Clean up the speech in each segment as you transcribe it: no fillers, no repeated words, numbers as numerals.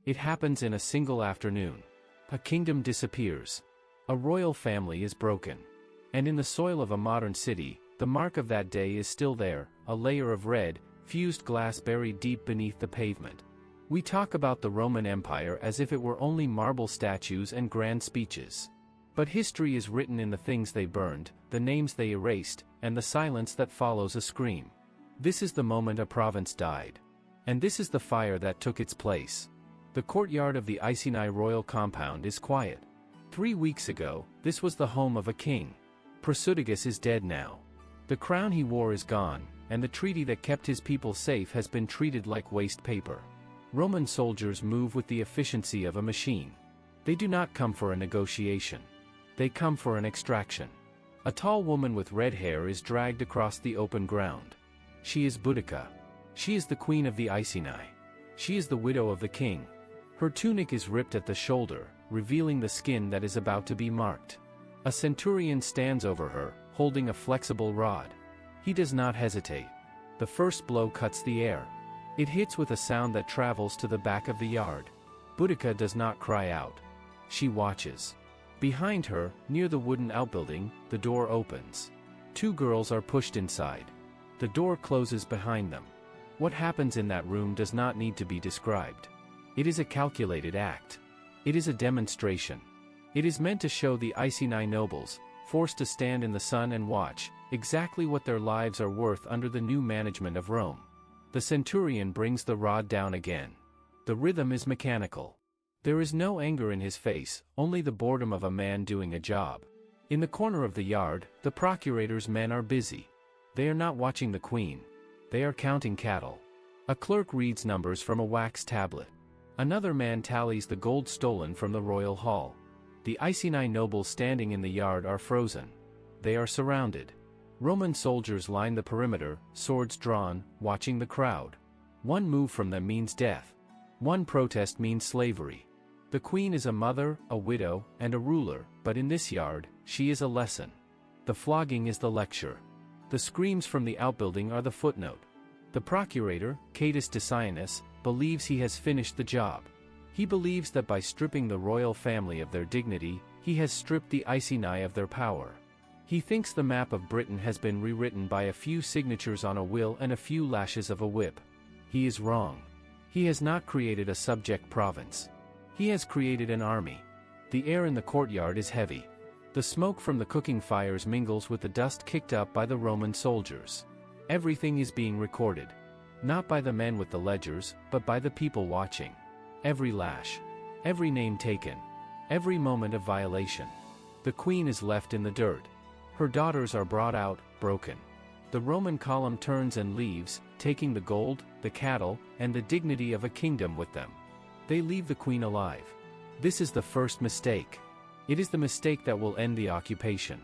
It happens in a single afternoon. A kingdom disappears. A royal family is broken. And in the soil of a modern city, the mark of that day is still there, a layer of red, fused glass buried deep beneath the pavement. We talk about the Roman Empire as if it were only marble statues and grand speeches. But history is written in the things they burned, the names they erased, and the silence that follows a scream. This is the moment a province died. And this is the fire that took its place. The courtyard of the Iceni royal compound is quiet. 3 weeks ago, this was the home of a king. Prasutagus is dead now. The crown he wore is gone, and the treaty that kept his people safe has been treated like waste paper. Roman soldiers move with the efficiency of a machine. They do not come for a negotiation. They come for an extraction. A tall woman with red hair is dragged across the open ground. She is Boudicca. She is the queen of the Iceni. She is the widow of the king. Her tunic is ripped at the shoulder, revealing the skin that is about to be marked. A centurion stands over her, holding a flexible rod. He does not hesitate. The first blow cuts the air. It hits with a sound that travels to the back of the yard. Boudicca does not cry out. She watches. Behind her, near the wooden outbuilding, the door opens. 2 girls are pushed inside. The door closes behind them. What happens in that room does not need to be described. It is a calculated act. It is a demonstration. It is meant to show the Iceni nobles, forced to stand in the sun and watch, exactly what their lives are worth under the new management of Rome. The centurion brings the rod down again. The rhythm is mechanical. There is no anger in his face, only the boredom of a man doing a job. In the corner of the yard, the procurator's men are busy. They are not watching the queen. They are counting cattle. A clerk reads numbers from a wax tablet. Another man tallies the gold stolen from the royal hall. The Iceni nobles standing in the yard are frozen. They are surrounded. Roman soldiers line the perimeter, swords drawn, watching the crowd. One move from them means death. One protest means slavery. The queen is a mother, a widow, and a ruler, but in this yard, she is a lesson. The flogging is the lecture. The screams from the outbuilding are the footnote. The procurator, Catus Decianus, believes he has finished the job. He believes that by stripping the royal family of their dignity, he has stripped the Iceni of their power. He thinks the map of Britain has been rewritten by a few signatures on a will and a few lashes of a whip. He is wrong. He has not created a subject province. He has created an army. The air in the courtyard is heavy. The smoke from the cooking fires mingles with the dust kicked up by the Roman soldiers. Everything is being recorded. Not by the men with the ledgers, but by the people watching. Every lash. Every name taken. Every moment of violation. The queen is left in the dirt. Her daughters are brought out, broken. The Roman column turns and leaves, taking the gold, the cattle, and the dignity of a kingdom with them. They leave the queen alive. This is the first mistake. It is the mistake that will end the occupation.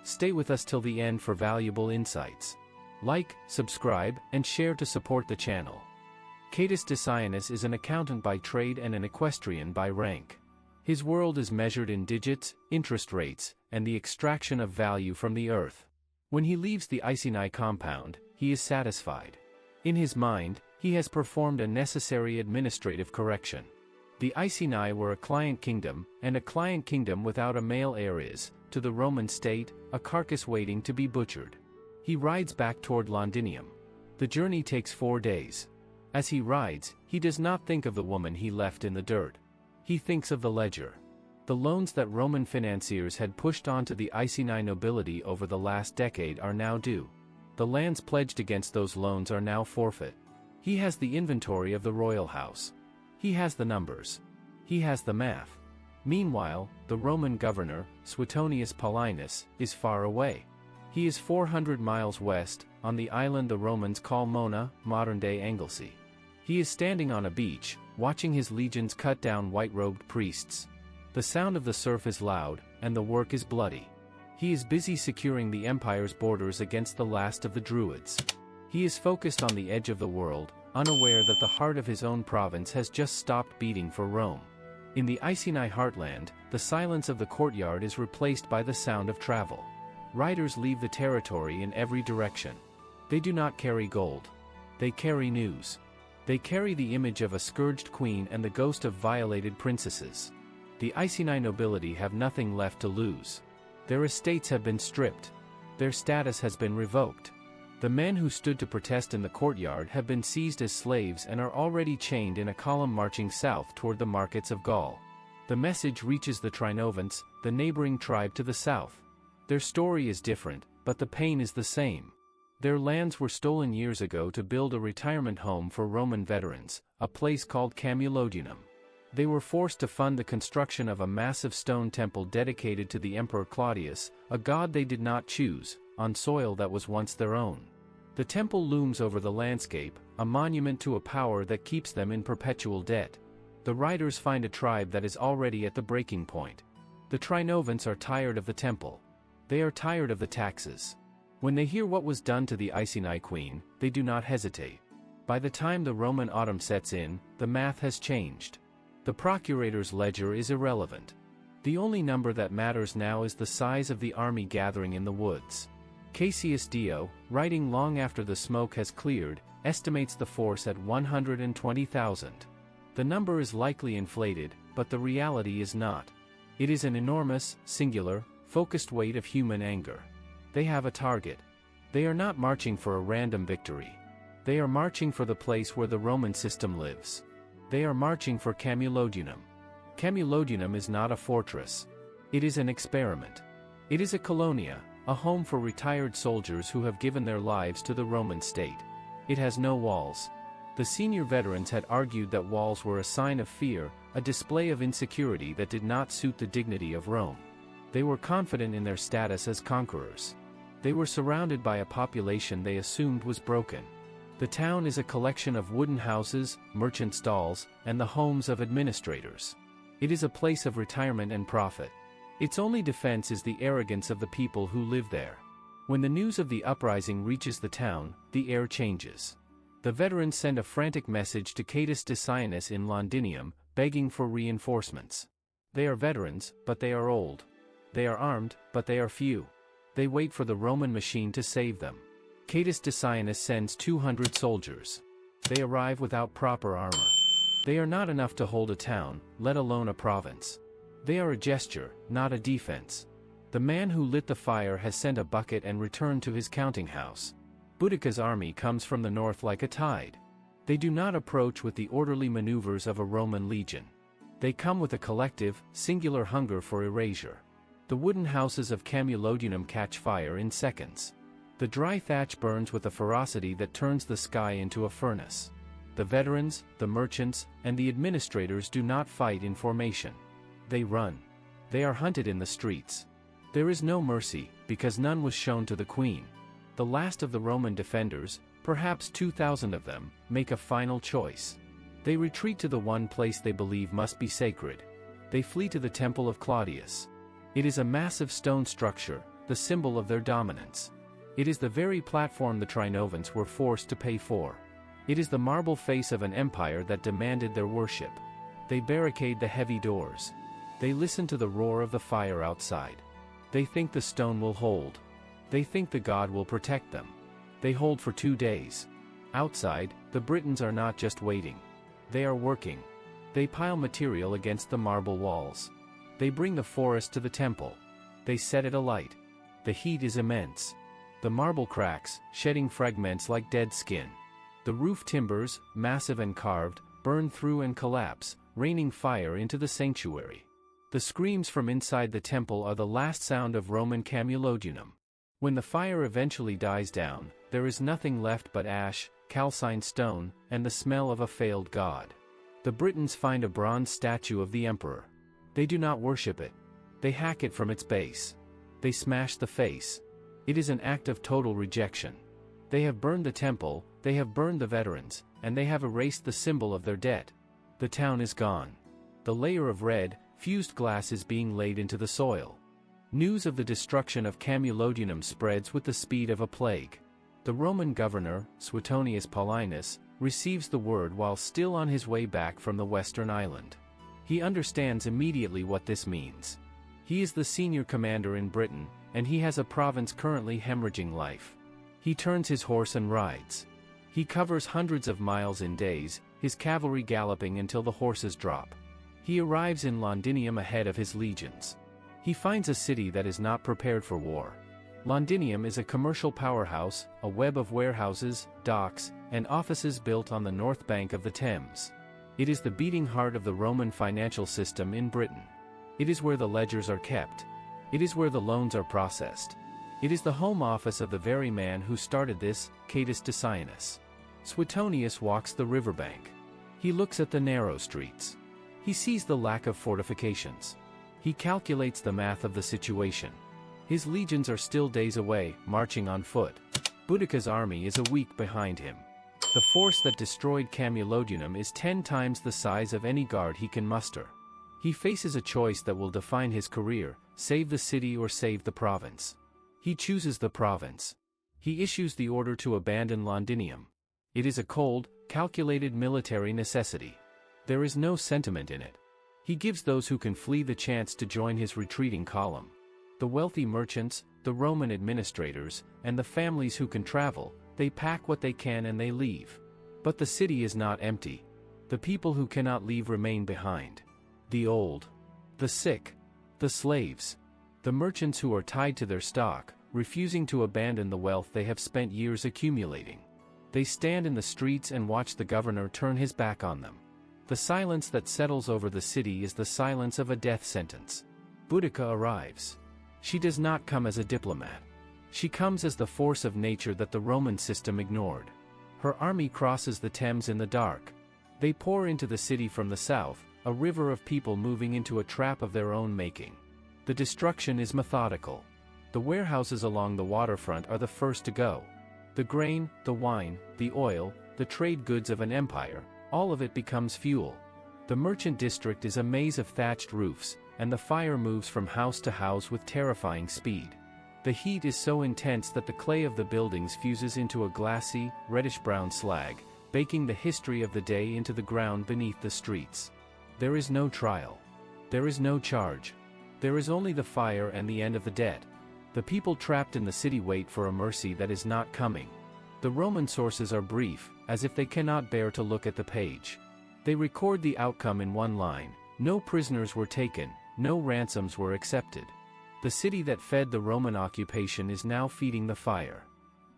Stay with us till the end for valuable insights. Like, subscribe, and share to support the channel. Catus Decianus is an accountant by trade and an equestrian by rank. His world is measured in digits, interest rates, and the extraction of value from the earth. When he leaves the Iceni compound, he is satisfied. In his mind, he has performed a necessary administrative correction. The Iceni were a client kingdom, and a client kingdom without a male heir is, to the Roman state, a carcass waiting to be butchered. He rides back toward Londinium. The journey takes 4 days. As he rides, he does not think of the woman he left in the dirt. He thinks of the ledger. The loans that Roman financiers had pushed onto the Iceni nobility over the last decade are now due. The lands pledged against those loans are now forfeit. He has the inventory of the royal house. He has the numbers. He has the math. Meanwhile, the Roman governor, Suetonius Paulinus, is far away. He is 400 miles west, on the island the Romans call Mona, modern-day Anglesey. He is standing on a beach, watching his legions cut down white-robed priests. The sound of the surf is loud, and the work is bloody. He is busy securing the empire's borders against the last of the Druids. He is focused on the edge of the world, unaware that the heart of his own province has just stopped beating for Rome. In the Iceni heartland, the silence of the courtyard is replaced by the sound of travel. Riders leave the territory in every direction. They do not carry gold. They carry news. They carry the image of a scourged queen and the ghost of violated princesses. The Iceni nobility have nothing left to lose. Their estates have been stripped. Their status has been revoked. The men who stood to protest in the courtyard have been seized as slaves and are already chained in a column marching south toward the markets of Gaul. The message reaches the Trinovants, the neighboring tribe to the south. Their story is different, but the pain is the same. Their lands were stolen years ago to build a retirement home for Roman veterans, a place called Camulodunum. They were forced to fund the construction of a massive stone temple dedicated to the Emperor Claudius, a god they did not choose, on soil that was once their own. The temple looms over the landscape, a monument to a power that keeps them in perpetual debt. The riders find a tribe that is already at the breaking point. The Trinovants are tired of the temple. They are tired of the taxes. When they hear what was done to the Iceni queen, they do not hesitate. By the time the Roman autumn sets in, the math has changed. The procurator's ledger is irrelevant. The only number that matters now is the size of the army gathering in the woods. Cassius Dio, writing long after the smoke has cleared, estimates the force at 120,000. The number is likely inflated, but the reality is not. It is an enormous, singular, focused weight of human anger. They have a target. They are not marching for a random victory. They are marching for the place where the Roman system lives. They are marching for Camulodunum. Camulodunum is not a fortress. It is an experiment. It is a colonia, a home for retired soldiers who have given their lives to the Roman state. It has no walls. The senior veterans had argued that walls were a sign of fear, a display of insecurity that did not suit the dignity of Rome. They were confident in their status as conquerors. They were surrounded by a population they assumed was broken. The town is a collection of wooden houses, merchant stalls, and the homes of administrators. It is a place of retirement and profit. Its only defense is the arrogance of the people who live there. When the news of the uprising reaches the town, the air changes. The veterans send a frantic message to Catus Decianus in Londinium, begging for reinforcements. They are veterans, but they are old. They are armed, but they are few. They wait for the Roman machine to save them. Catus Decianus sends 200 soldiers. They arrive without proper armor. They are not enough to hold a town, let alone a province. They are a gesture, not a defense. The man who lit the fire has sent a bucket and returned to his counting house. Boudicca's army comes from the north like a tide. They do not approach with the orderly maneuvers of a Roman legion. They come with a collective, singular hunger for erasure. The wooden houses of Camulodunum catch fire in seconds. The dry thatch burns with a ferocity that turns the sky into a furnace. The veterans, the merchants, and the administrators do not fight in formation. They run. They are hunted in the streets. There is no mercy, because none was shown to the queen. The last of the Roman defenders, perhaps 2,000 of them, make a final choice. They retreat to the one place they believe must be sacred. They flee to the temple of Claudius. It is a massive stone structure, the symbol of their dominance. It is the very platform the Trinovants were forced to pay for. It is the marble face of an empire that demanded their worship. They barricade the heavy doors. They listen to the roar of the fire outside. They think the stone will hold. They think the god will protect them. They hold for 2 days. Outside, the Britons are not just waiting. They are working. They pile material against the marble walls. They bring the forest to the temple. They set it alight. The heat is immense. The marble cracks, shedding fragments like dead skin. The roof timbers, massive and carved, burn through and collapse, raining fire into the sanctuary. The screams from inside the temple are the last sound of Roman Camulodunum. When the fire eventually dies down, there is nothing left but ash, calcined stone, and the smell of a failed god. The Britons find a bronze statue of the emperor. They do not worship it. They hack it from its base. They smash the face. It is an act of total rejection. They have burned the temple, they have burned the veterans, and they have erased the symbol of their debt. The town is gone. The layer of red, fused glass is being laid into the soil. News of the destruction of Camulodunum spreads with the speed of a plague. The Roman governor, Suetonius Paulinus, receives the word while still on his way back from the western island. He understands immediately what this means. He is the senior commander in Britain, and he has a province currently hemorrhaging life. He turns his horse and rides. He covers hundreds of miles in days, his cavalry galloping until the horses drop. He arrives in Londinium ahead of his legions. He finds a city that is not prepared for war. Londinium is a commercial powerhouse, a web of warehouses, docks, and offices built on the north bank of the Thames. It is the beating heart of the Roman financial system in Britain. It is where the ledgers are kept. It is where the loans are processed. It is the home office of the very man who started this, Catus Decianus. Suetonius walks the riverbank. He looks at the narrow streets. He sees the lack of fortifications. He calculates the math of the situation. His legions are still days away, marching on foot. Boudicca's army is a week behind him. The force that destroyed Camulodunum is 10 times the size of any guard he can muster. He faces a choice that will define his career: save the city or save the province. He chooses the province. He issues the order to abandon Londinium. It is a cold, calculated military necessity. There is no sentiment in it. He gives those who can flee the chance to join his retreating column. The wealthy merchants, the Roman administrators, and the families who can travel, they pack what they can and they leave. But the city is not empty. The people who cannot leave remain behind. The old, the sick, the slaves, the merchants who are tied to their stock, refusing to abandon the wealth they have spent years accumulating. They stand in the streets and watch the governor turn his back on them. The silence that settles over the city is the silence of a death sentence. Boudicca arrives. She does not come as a diplomat. She comes as the force of nature that the Roman system ignored. Her army crosses the Thames in the dark. They pour into the city from the south, a river of people moving into a trap of their own making. The destruction is methodical. The warehouses along the waterfront are the first to go. The grain, the wine, the oil, the trade goods of an empire, all of it becomes fuel. The merchant district is a maze of thatched roofs, and the fire moves from house to house with terrifying speed. The heat is so intense that the clay of the buildings fuses into a glassy, reddish-brown slag, baking the history of the day into the ground beneath the streets. There is no trial. There is no charge. There is only the fire and the end of the debt. The people trapped in the city wait for a mercy that is not coming. The Roman sources are brief, as if they cannot bear to look at the page. They record the outcome in one line: no prisoners were taken, no ransoms were accepted. The city that fed the Roman occupation is now feeding the fire.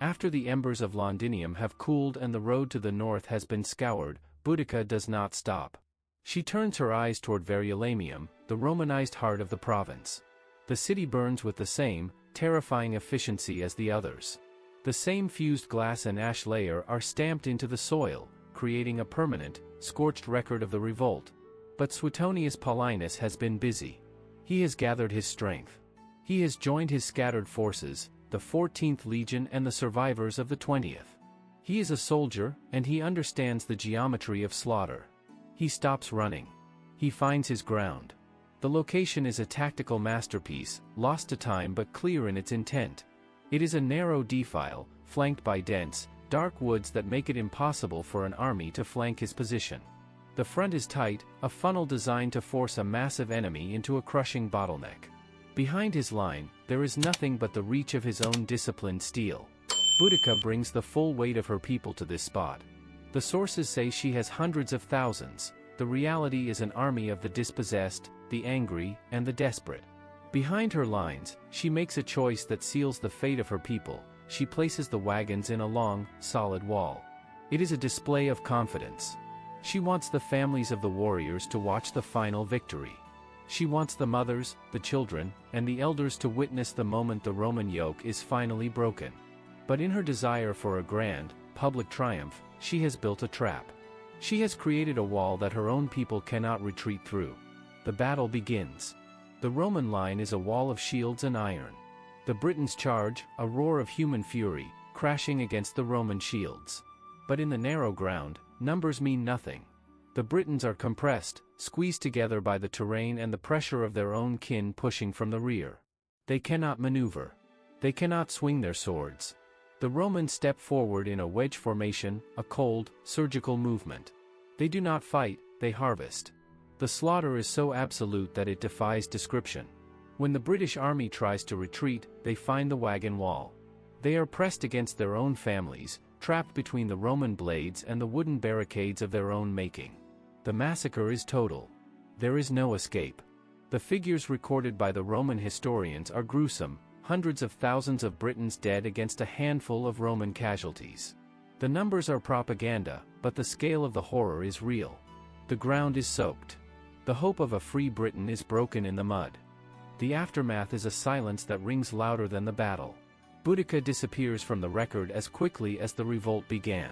After the embers of Londinium have cooled and the road to the north has been scoured, Boudicca does not stop. She turns her eyes toward Verulamium, the Romanized heart of the province. The city burns with the same, terrifying efficiency as the others. The same fused glass and ash layer are stamped into the soil, creating a permanent, scorched record of the revolt. But Suetonius Paulinus has been busy. He has gathered his strength. He has joined his scattered forces, the 14th Legion and the survivors of the 20th. He is a soldier, and he understands the geometry of slaughter. He stops running. He finds his ground. The location is a tactical masterpiece, lost to time but clear in its intent. It is a narrow defile, flanked by dense, dark woods that make it impossible for an army to flank his position. The front is tight, a funnel designed to force a massive enemy into a crushing bottleneck. Behind his line, there is nothing but the reach of his own disciplined steel. Boudicca brings the full weight of her people to this spot. The sources say she has hundreds of thousands. The reality is an army of the dispossessed, the angry, and the desperate. Behind her lines, she makes a choice that seals the fate of her people. She places the wagons in a long, solid wall. It is a display of confidence. She wants the families of the warriors to watch the final victory. She wants the mothers, the children, and the elders to witness the moment the Roman yoke is finally broken. But in her desire for a grand, public triumph, she has built a trap. She has created a wall that her own people cannot retreat through. The battle begins. The Roman line is a wall of shields and iron. The Britons charge, a roar of human fury, crashing against the Roman shields. But in the narrow ground, numbers mean nothing. The Britons are compressed, squeezed together by the terrain and the pressure of their own kin pushing from the rear. They cannot maneuver. They cannot swing their swords. The Romans step forward in a wedge formation, a cold, surgical movement. They do not fight, they harvest. The slaughter is so absolute that it defies description. When the British army tries to retreat, they find the wagon wall. They are pressed against their own families, trapped between the Roman blades and the wooden barricades of their own making. The massacre is total. There is no escape. The figures recorded by the Roman historians are gruesome, hundreds of thousands of Britons dead against a handful of Roman casualties. The numbers are propaganda, but the scale of the horror is real. The ground is soaked. The hope of a free Britain is broken in the mud. The aftermath is a silence that rings louder than the battle. Boudicca disappears from the record as quickly as the revolt began.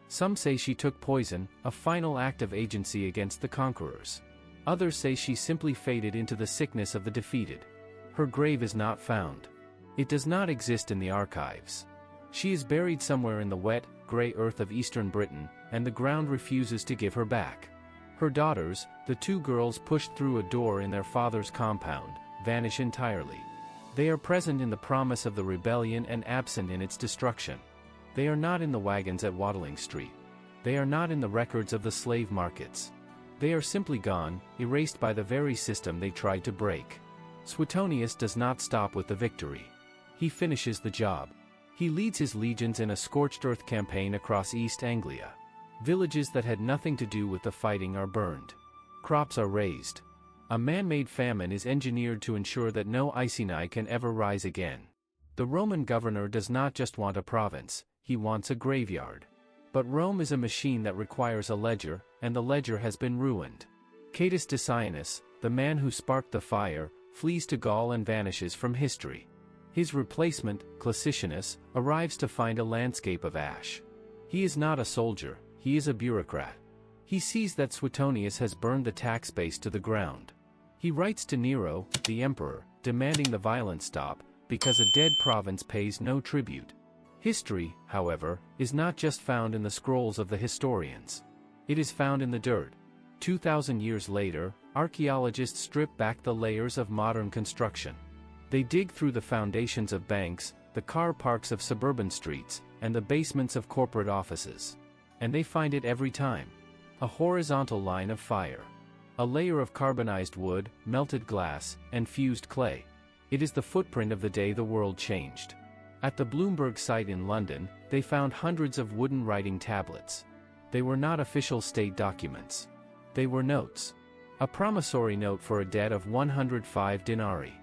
Some say she took poison, a final act of agency against the conquerors. Others say she simply faded into the sickness of the defeated. Her grave is not found. It does not exist in the archives. She is buried somewhere in the wet, grey earth of eastern Britain, and the ground refuses to give her back. Her daughters, the two girls pushed through a door in their father's compound, vanish entirely. They are present in the promise of the rebellion and absent in its destruction. They are not in the wagons at Watling Street. They are not in the records of the slave markets. They are simply gone, erased by the very system they tried to break. Suetonius does not stop with the victory. He finishes the job. He leads his legions in a scorched earth campaign across East Anglia. Villages that had nothing to do with the fighting are burned. Crops are raised. A man-made famine is engineered to ensure that no Iceni can ever rise again. The Roman governor does not just want a province, he wants a graveyard. But Rome is a machine that requires a ledger, and the ledger has been ruined. Catus Decianus, the man who sparked the fire, flees to Gaul and vanishes from history. His replacement, Classicianus, arrives to find a landscape of ash. He is not a soldier, he is a bureaucrat. He sees that Suetonius has burned the tax base to the ground. He writes to Nero, the emperor, demanding the violence stop, because a dead province pays no tribute. History, however, is not just found in the scrolls of the historians. It is found in the dirt. 2,000 years later, archaeologists strip back the layers of modern construction. They dig through the foundations of banks, the car parks of suburban streets, and the basements of corporate offices. And they find it every time. A horizontal line of fire. A layer of carbonized wood, melted glass, and fused clay. It is the footprint of the day the world changed. At the Bloomberg site in London, they found hundreds of wooden writing tablets. They were not official state documents. They were notes. A promissory note for a debt of 105 denarii.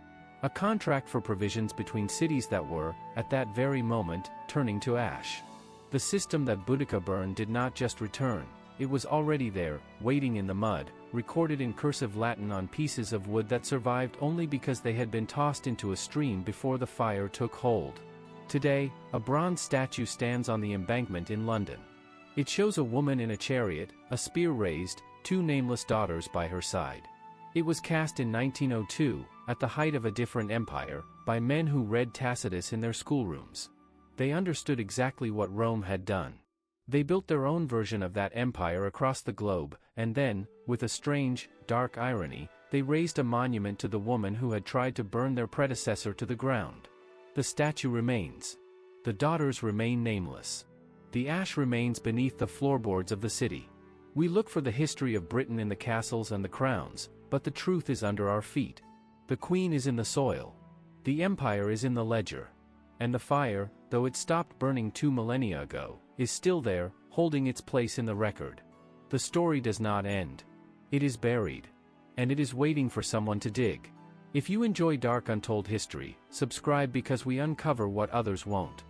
A contract for provisions between cities that were, at that very moment, turning to ash. The system that Boudicca burned did not just return, it was already there, waiting in the mud, recorded in cursive Latin on pieces of wood that survived only because they had been tossed into a stream before the fire took hold. Today, a bronze statue stands on the embankment in London. It shows a woman in a chariot, a spear raised, two nameless daughters by her side. It was cast in 1902, at the height of a different empire, by men who read Tacitus in their schoolrooms. They understood exactly what Rome had done. They built their own version of that empire across the globe, and then, with a strange, dark irony, they raised a monument to the woman who had tried to burn their predecessor to the ground. The statue remains. The daughters remain nameless. The ash remains beneath the floorboards of the city. We look for the history of Britain in the castles and the crowns, but the truth is under our feet. The queen is in the soil. The empire is in the ledger. And the fire, though it stopped burning 2 millennia ago, is still there, holding its place in the record. The story does not end. It is buried. And it is waiting for someone to dig. If you enjoy dark untold history, subscribe because we uncover what others won't.